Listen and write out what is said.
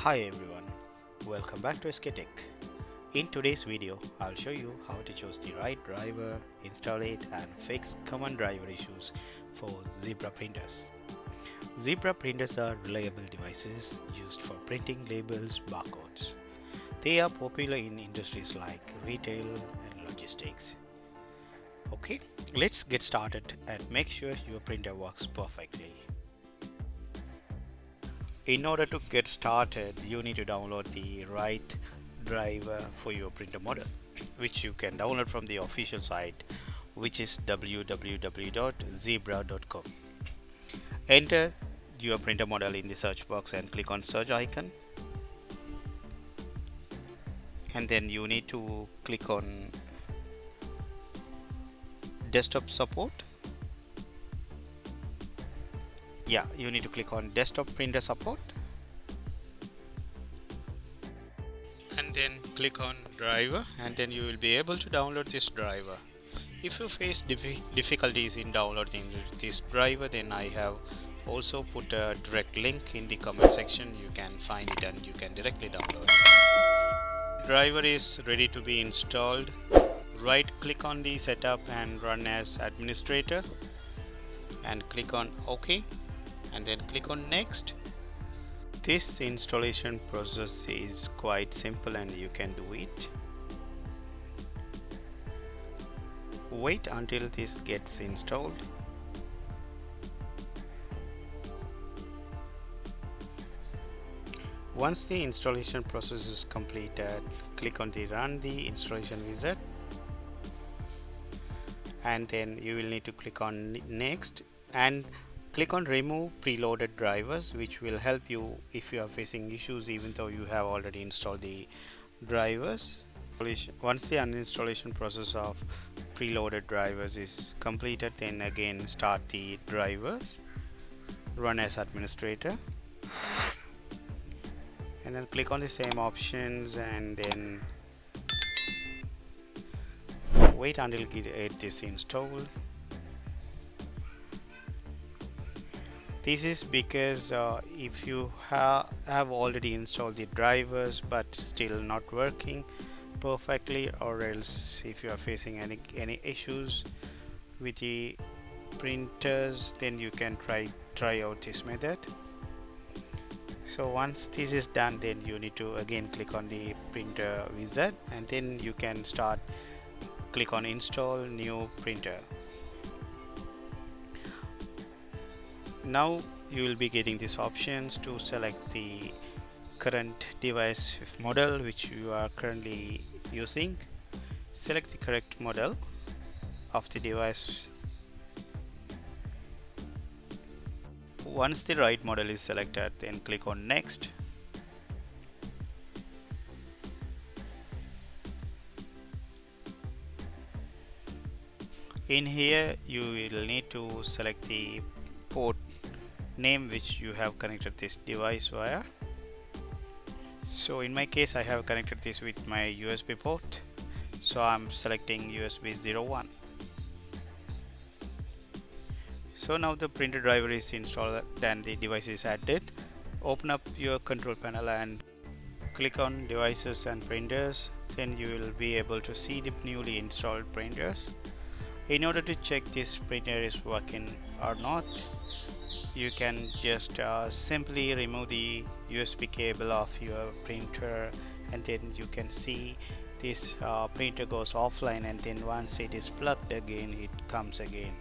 Hi everyone, welcome back to SK Tech. In today's video, I'll show you how to choose the right driver, install it and fix common driver issues for Zebra printers. Zebra printers are reliable devices used for printing labels, barcodes. They are popular in industries like retail and logistics. Okay, let's get started and make sure your printer works perfectly. In order to get started, you need to download the right driver for your printer model, which you can download from the official site, which is www.zebra.com. Enter your printer model in the search box and click on search icon, and then you need to click on desktop support. You need to click on desktop printer support and then click on driver, and then you will be able to download this driver. If you face difficulties in downloading this driver, then I have also put a direct link in the comment section. You can find it and you can directly download it. Driver is ready to be installed. Right click on the setup and run as administrator and click on OK, and then click on next. This installation process is quite simple and you can do it. Wait until this gets installed. Once the installation process is completed, click on the run the installation wizard, and then you will need to click on next and click on remove preloaded drivers, which will help you if you are facing issues even though you have already installed the drivers. Once the uninstallation process of preloaded drivers is completed, then again start the drivers, run as administrator, and then click on the same options and then wait until it is installed. This is because if you have already installed the drivers but still not working perfectly, or else if you are facing any issues with the printers, then you can try out this method. So once this is done, then you need to again click on the printer wizard, and then you can click on install new printer. Now you will be getting these options to select the current device model which you are currently using. Select the correct model of the device. Once the right model is selected, then click on next. In here you will need to select the port name which you have connected this device via. So in my case, I have connected this with my USB port, so I'm selecting USB 01. So now the printer driver is installed and the device is added. Open up your control panel and click on devices and printers. Then you will be able to see the newly installed printers. In order to check this printer is working or not, you can just simply remove the USB cable of your printer, and then you can see this printer goes offline, and then once it is plugged again, it comes again.